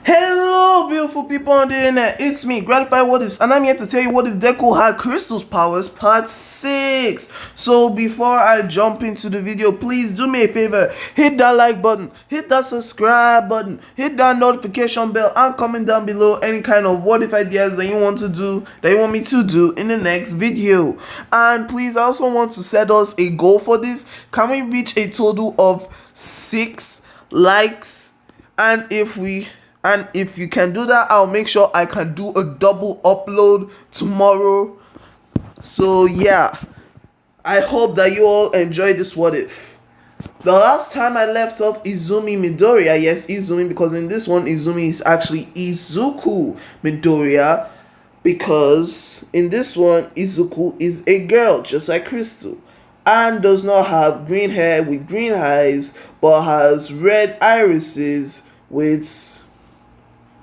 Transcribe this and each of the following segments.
Hello, beautiful people on the internet. It's me, Gratified What Ifs, and I'm here to tell you what if Deku had Crystal's powers, part 6. So, before I jump into the video, please do me a favor. Hit that like button, hit that subscribe button, hit that notification bell, and comment down below any kind of what if ideas that you want to do, that you want me to do in the next video. And please, I also want to set us a goal for this. Can we reach a total of 6 likes? And if you can do that, I'll make sure I can do a double upload tomorrow. So yeah, I hope that you all enjoy this what if. The last time I left off Izumi Midoriya, yes, Izumi, because in this one Izumi is actually Izuku Midoriya, because in this one Izuku is a girl just like Crystal and does not have green hair with green eyes, but has red irises with,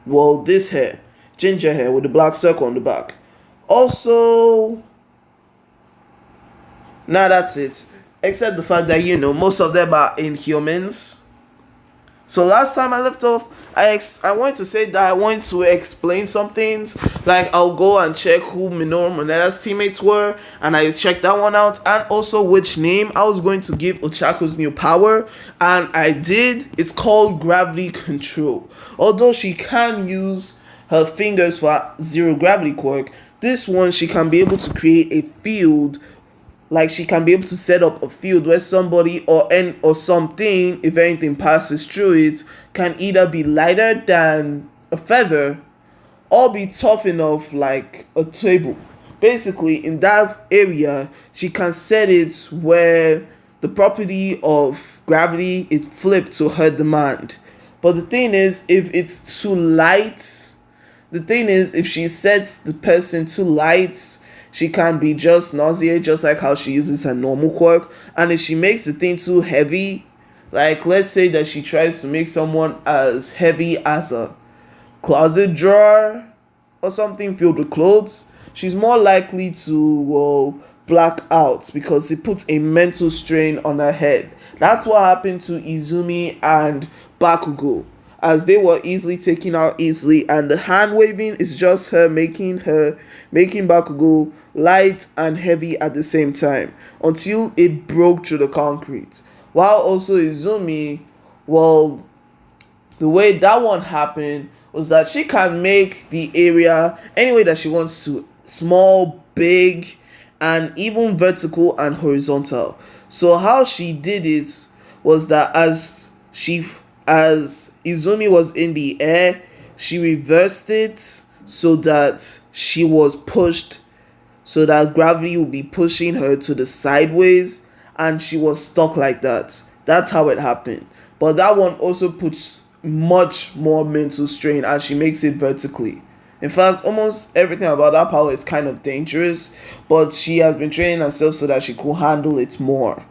well, this hair, ginger hair with a black circle on the back. Also, now that's it, except the fact that most of them are Inhumans. So last time I left off, I wanted to say that I wanted to explain some things, like I'll go and check who Minoru Moneda's teammates were, and I checked that one out, and also which name I was going to give Ochako's new power, and I did. It's called Gravity Control. Although she can use her fingers for zero gravity quirk, this one she can be able to create a field. Like, she can be able to set up a field where somebody or something, if anything passes through it, can either be lighter than a feather or be tough enough like a table. Basically, in that area, she can set it where the property of gravity is flipped to her demand. But the thing is, if it's too light, if she sets the person too light, she can be just nauseated, just like how she uses her normal quirk. And if she makes the thing too heavy, like let's say that she tries to make someone as heavy as a closet drawer or something filled with clothes, she's more likely to black out because it puts a mental strain on her head. That's what happened to Izumi and Bakugo, as they were easily taken out easily, and the hand waving is just her making Bakugo light and heavy at the same time until it broke through the concrete. While also Izumi, well, the way that one happened was that she can make the area any way that she wants to, small, big, and even vertical and horizontal. So how she did it was that as Izumi was in the air, she reversed it so that she was pushed, so that gravity would be pushing her to the sideways, and she was stuck like that. That's how it happened. But that one also puts much more mental strain as she makes it vertically. In fact, almost everything about that power is kind of dangerous, but she has been training herself so that she could handle it more.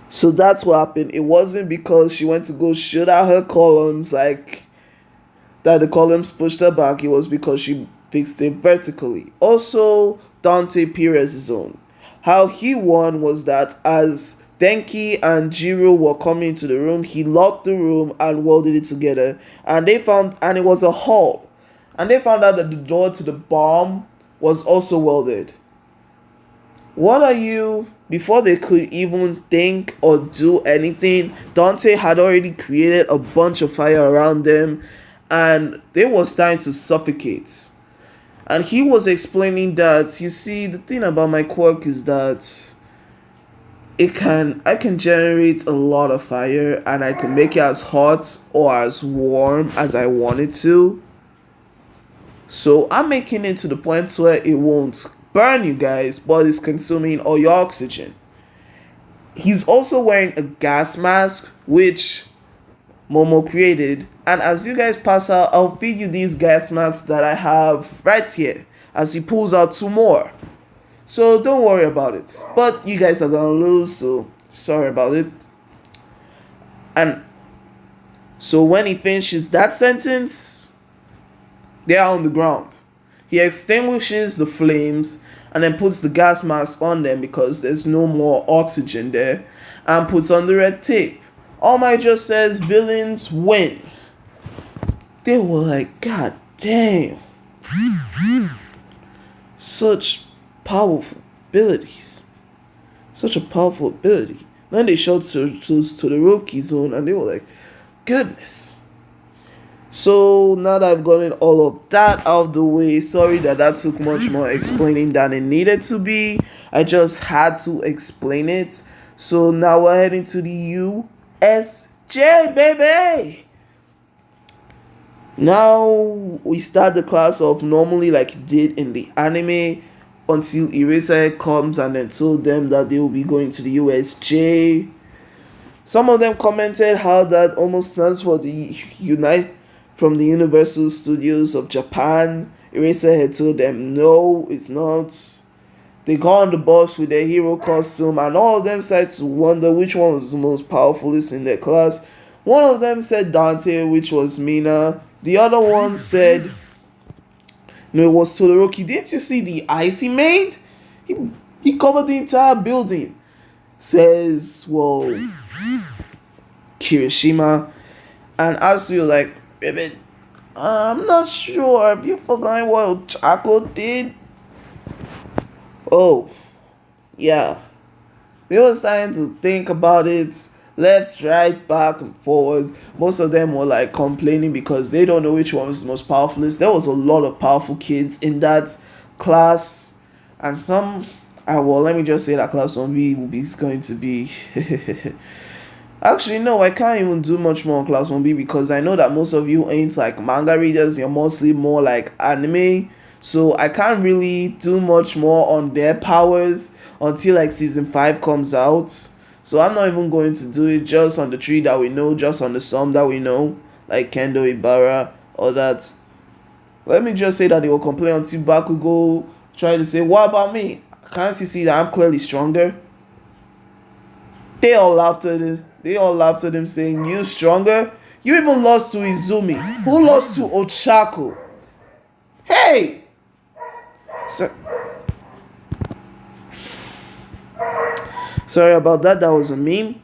So that's what happened. It wasn't because she went to go shoot out her columns, like that the columns pushed her back. It was because she fixed it vertically. Also, Dante Perez's own. How he won was that as Denki and Jiro were coming into the room, he locked the room and welded it together. And it was a hall. And they found out that the door to the bomb was also welded. Before they could even think or do anything, Dante had already created a bunch of fire around them, and they were starting to suffocate. And he was explaining that, you see, the thing about my quirk is that I can generate a lot of fire, and I can make it as hot or as warm as I want it to. So I'm making it to the point where it won't burn you guys, but it's consuming all your oxygen. He's also wearing a gas mask, which Momo created, and as you guys pass out, I'll feed you these gas masks that I have right here as he pulls out 2 more. So don't worry about it, but you guys are gonna lose, so sorry about it. And so when he finishes that sentence, they are on the ground. He extinguishes the flames and then puts the gas mask on them because there's no more oxygen there, and puts on the red tape. All Might just says villains win. They were like, God damn, such powerful abilities. Such a powerful ability. Then they showed to the rookie zone and they were like, goodness. So now that I've gotten all of that out of the way, sorry that that took much more explaining than it needed to be. I just had to explain it. So now we're heading to the USJ, baby. Now we start the class off normally like it did in the anime until Eraserhead comes and then told them that they will be going to the USJ. Some of them commented how that almost stands for the Unite from the Universal Studios of Japan. Eraserhead told them no, it's not. They got on the bus with their hero costume and all of them started to wonder which one was the most powerfulest in their class. One of them said Dante, which was Mina. The other one said, no, it was Todoroki. Didn't you see the ice he made? He covered the entire building. Says, well, Kirishima. And Asuyo like, baby, I'm not sure. Have you forgotten what Chaco did? Oh, yeah. They were starting to think about it. Left, right, back, and forward. Most of them were like complaining because they don't know which one was the most powerfulest. There was a lot of powerful kids in that class, and some. Well, let me just say that class 1B will be going to be. Actually, no, I can't even do much more on class 1B because I know that most of you ain't like manga readers. You're mostly more like anime, so I can't really do much more on their powers until like season 5 comes out. So I'm not even going to do it just on the three that we know, just on the some that we know, like Kendo Ibara, or that. Let me just say that they will complain until Bakugo try to say, what about me? Can't you see that I'm clearly stronger? They all laughed at him. They all laughed at him saying, you stronger? You even lost to Izumi, who lost to Ochako. Hey! So, sorry about that. That was a meme.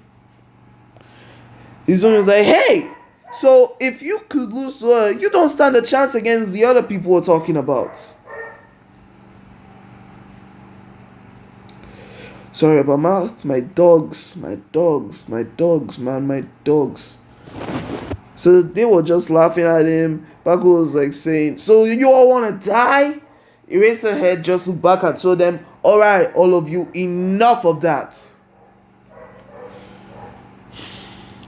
Izumi was like, hey, so if you could lose, you don't stand a chance against the other people we're talking about. Sorry about my dogs, man, my dogs. So they were just laughing at him. Baku was like saying, so you all want to die? Eraserhead just looked back and told them, alright, all of you, enough of that.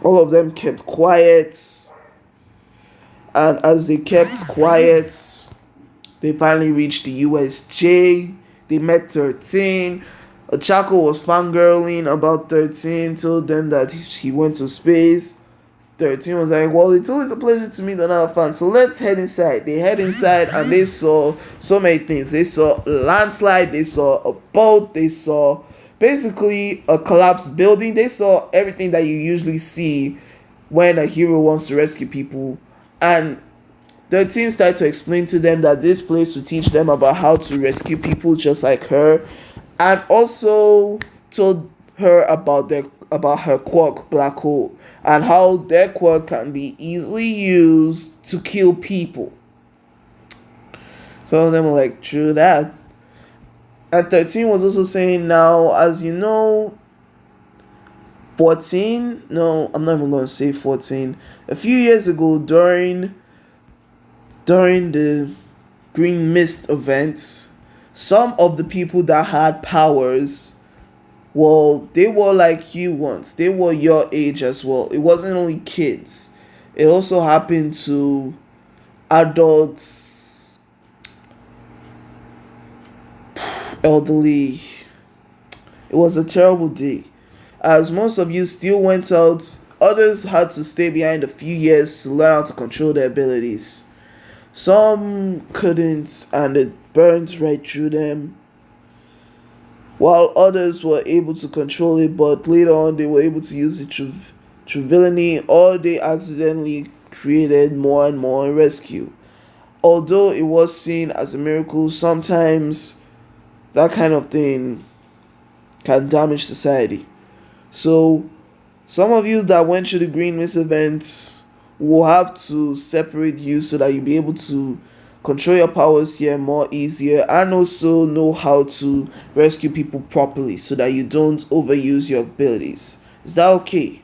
All of them kept quiet. And as they kept quiet, they finally reached the USJ. They met 13. Ochako was fangirling about 13, told them that he went to space. 13 was like, well, it's always a pleasure to meet another fan, so let's head inside. They head inside and they saw so many things. They saw a landslide, they saw a boat, they saw basically a collapsed building. They saw everything that you usually see when a hero wants to rescue people. And 13 started to explain to them that this place will teach them about how to rescue people just like her, and also told her about her quirk, Black Hole, and how their quirk can be easily used to kill people. Some of them were like, true that. And 13 was also saying, now, as you know, 14, no, I'm not even going to say 14. A few years ago, during the Green Mist events, some of the people that had powers, well, they were like you once. They were your age as well. It wasn't only kids. It also happened to adults, elderly. It was a terrible day. As most of you still went out, others had to stay behind a few years to learn how to control their abilities. Some couldn't, and it burned right through them, while others were able to control it, but later on they were able to use it through villainy, or they accidentally created more and more rescue. Although it was seen as a miracle, sometimes that kind of thing can damage society. So some of you that went through the Green Mist events will have to separate you so that you'll be able to control your powers here more easier, and also know how to rescue people properly so that you don't overuse your abilities. Is that okay?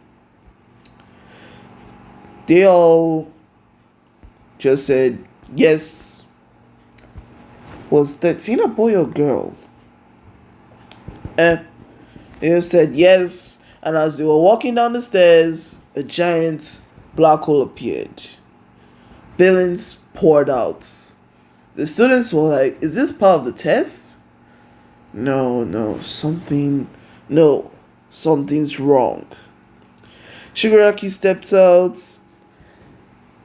They all just said yes. Was 13 a boy or girl? They just said yes, and as they were walking down the stairs, a giant black hole appeared. Villains poured out. The students were like, is this part of the test? No, something's wrong. Shigaraki stepped out.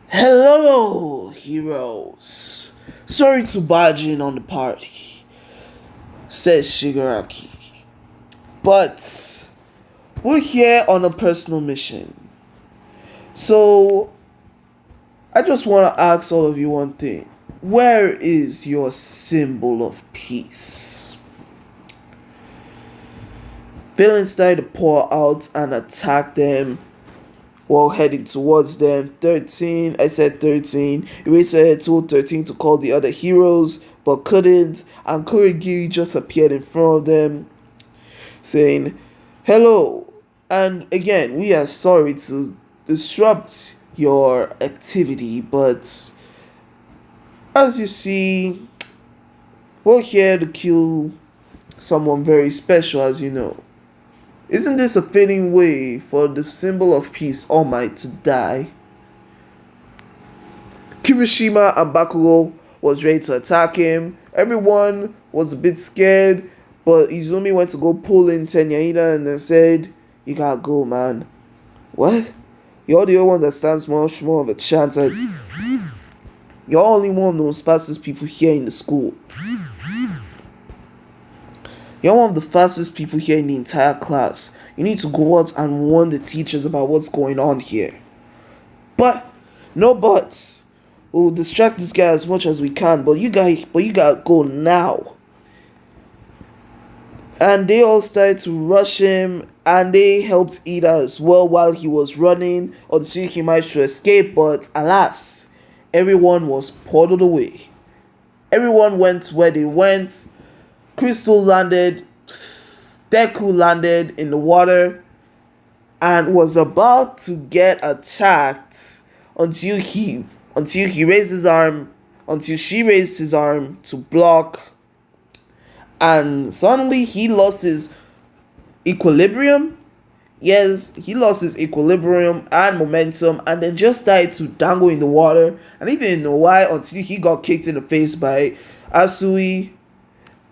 Hello, heroes. Sorry to barge in on the party, says Shigaraki. But we're here on a personal mission. So I just want to ask all of you one thing. Where is your symbol of peace? Villains started to pour out and attack them while heading towards them. 13, I said 13. Eraser had told 13 to call the other heroes, but couldn't. And Kurigiri just appeared in front of them, saying, hello. And again, we are sorry to disrupt your activity, but as you see, we're here to kill someone very special, as you know. Isn't this a fitting way for the symbol of peace, All Might, to die? Kirishima and Bakugo was ready to attack him. Everyone was a bit scared, but Izumi went to go pull in Tenyaida and then said, you gotta go, man. What? You're the only one that stands much more of a chance at... You're only one of the most fastest people here in the school. You're one of the fastest people here in the entire class. You need to go out and warn the teachers about what's going on here. But, no buts. We'll distract this guy as much as we can, but you gotta go now. And they all started to rush him, and they helped Ida as well while he was running until he managed to escape, but alas, everyone was portaled away. Everyone went where they went. Crystal landed, Deku landed in the water and was about to get attacked until she raised his arm to block, and suddenly he lost his equilibrium. Yes, he lost his equilibrium and momentum and then just started to dangle in the water, and he didn't know why until he got kicked in the face by Asui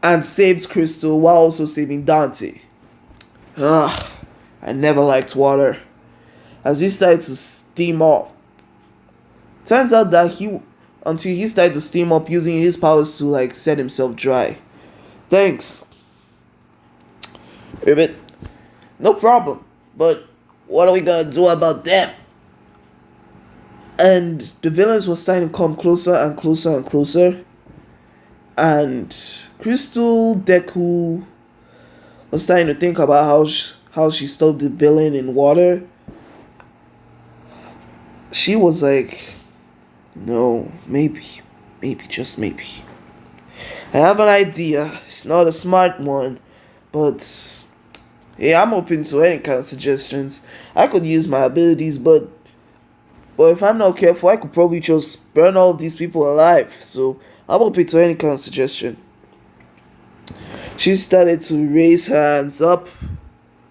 and saved Crystal while also saving Dante. Ugh, I never liked water. As he started to steam up. Turns out that until he started to steam up using his powers to like set himself dry. Thanks, Ribbit. No problem. But what are we gonna do about them? And the villains were starting to come closer and closer and closer. And Crystal Deku was starting to think about how she stopped the villain in water. She was like, no, maybe, just maybe. I have an idea. It's not a smart one, but yeah, I'm open to any kind of suggestions. I could use my abilities, but if I'm not careful, I could probably just burn all of these people alive. So I'm open to any kind of suggestion. She started to raise her hands up,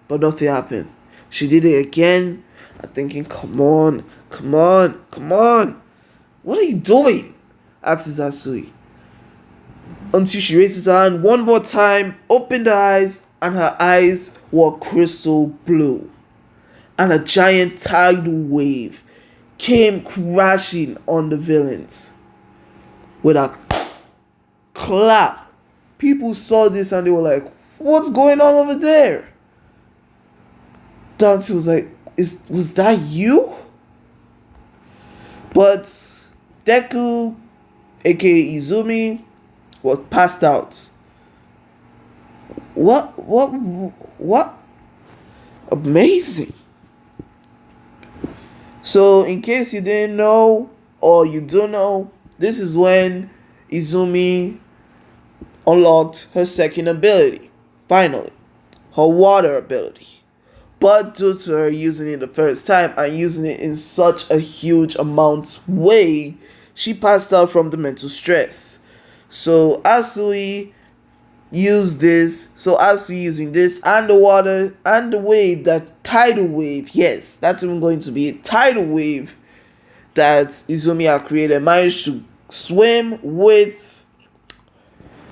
but nothing happened. She did it again. I'm thinking, come on. What are you doing? Asks Asui. Until she raises her hand one more time, opened her eyes, and her eyes were crystal blue. And a giant tidal wave came crashing on the villains. With a clap. People saw this and they were like, what's going on over there? Dante was like, was that you? But Deku, aka Izumi, was passed out. What? Amazing. So, in case you didn't know or you don't know, this is when Izumi unlocked her second ability. Finally, her water ability. But due to her using it the first time and using it in such a huge amount way, she passed out from the mental stress. So Asui used this. So Asui using this and the water and the wave, that tidal wave, yes, that's even going to be a tidal wave that Izumi had created, managed to swim with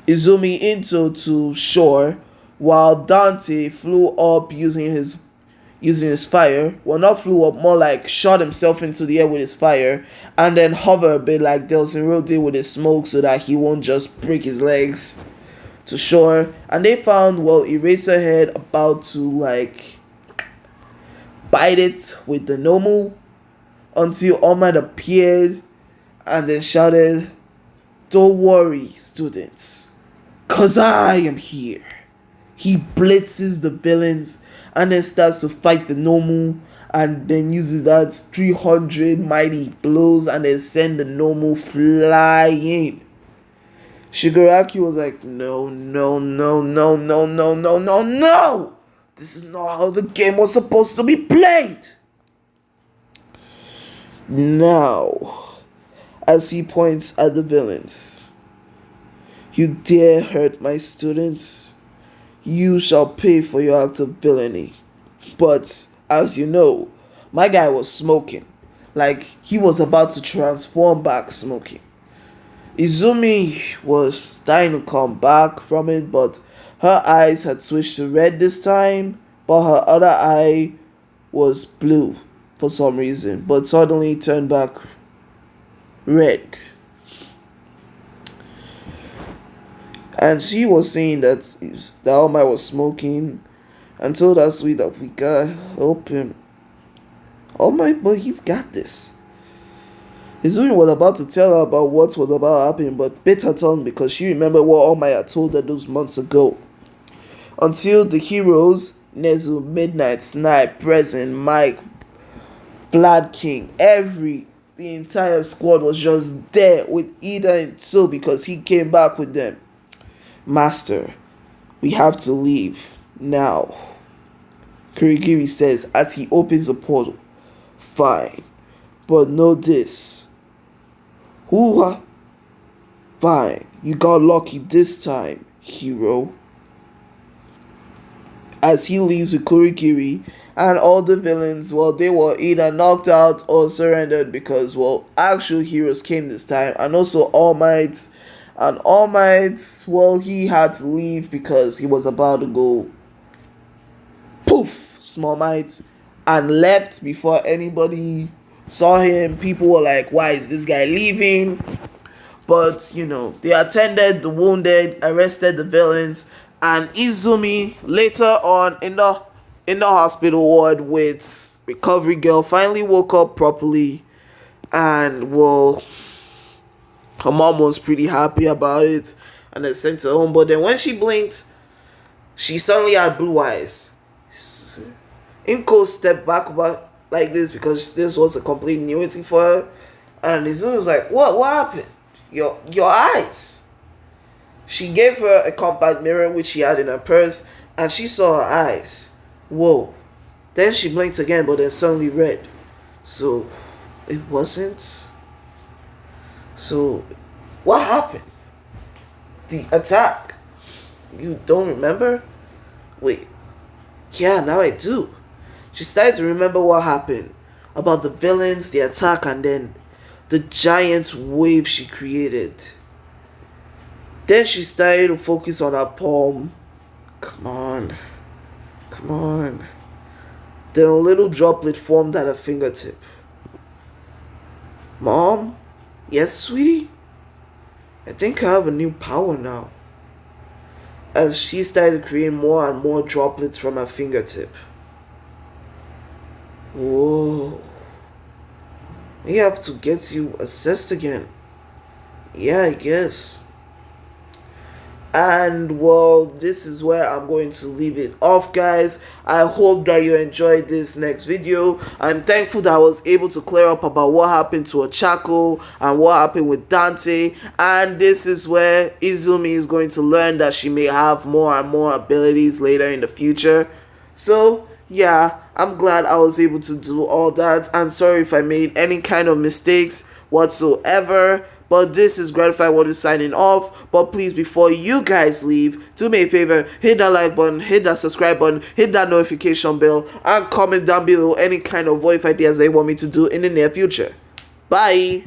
Izumi into to shore, while Dante flew up using his fire. Well, not flew up, more like shot himself into the air with his fire, and then hover a bit like Delson Road did with his smoke so that he won't just break his legs to shore. And they found, well, Eraserhead about to like bite it with the normal until All Might appeared and then shouted, "Don't worry, students, cause I am here." He blitzes the villains and then starts to fight the normal and then uses that 300 mighty blows and then send the normal flying. Shigaraki was like, no, no, no, no, no, no, no, no, no! This is not how the game was supposed to be played! Now, as he points at the villains, "You dare hurt my students? You shall pay for your act of villainy." But, as you know, my guy was smoking. Like, he was about to transform back smoking. Izumi was starting to come back from it, but her eyes had switched to red this time, but her other eye was blue for some reason, but suddenly turned back red. And she was saying that All Might was smoking and told us that we gotta help him. All Might, but he's got this. Izumi was about to tell her about what was about to happen, but bit her tongue because she remembered what All Might had told her those months ago. Until the heroes, Nezu, Midnight, Snipe, Present, Mike, Vlad King, the entire squad was just there with Ida and So because he came back with them. "Master, we have to leave now," Kurigiri says as he opens a portal. "Fine, but know this. Who? Fine, you got lucky this time, hero." As he leaves with Kurigiri and all the villains, well, they were either knocked out or surrendered because, well, actual heroes came this time, and also All Might. And All Might, well, he had to leave because he was about to go poof, Small Might, and left before anybody saw him. People were like, why is this guy leaving? But, they attended the wounded, arrested the villains, and Izumi later on in the hospital ward with Recovery Girl finally woke up properly, and, well, her mom was pretty happy about it and then sent her home. But then when she blinked, she suddenly had blue eyes. Inko stepped back about like this because this was a complete newity for her. And Izumi was like, What happened? Your eyes." She gave her a compact mirror which she had in her purse, and she saw her eyes. Whoa. Then she blinked again, but then suddenly red. So, it wasn't. So, what happened? The attack. You don't remember? Wait. Yeah, now I do. She started to remember what happened. About the villains, the attack, and then the giant wave she created. Then she started to focus on her palm. Come on. Then a little droplet formed at her fingertip. "Mom? Yes, sweetie? I think I have a new power now." As she started to create more and more droplets from her fingertip. Whoa. We have to get you assessed again. Yeah, I guess. And well, this is where I'm going to leave it off, guys. I hope that you enjoyed this next video. I'm thankful that I was able to clear up about what happened to Ochako and what happened with Dante. And this is where Izumi is going to learn that she may have more and more abilities later in the future. So yeah, I'm glad I was able to do all that. And sorry if I made any kind of mistakes whatsoever. But this is Gratified World is signing off. But please, before you guys leave, do me a favor, hit that like button, hit that subscribe button, hit that notification bell, and comment down below any kind of what if ideas they want me to do in the near future. Bye.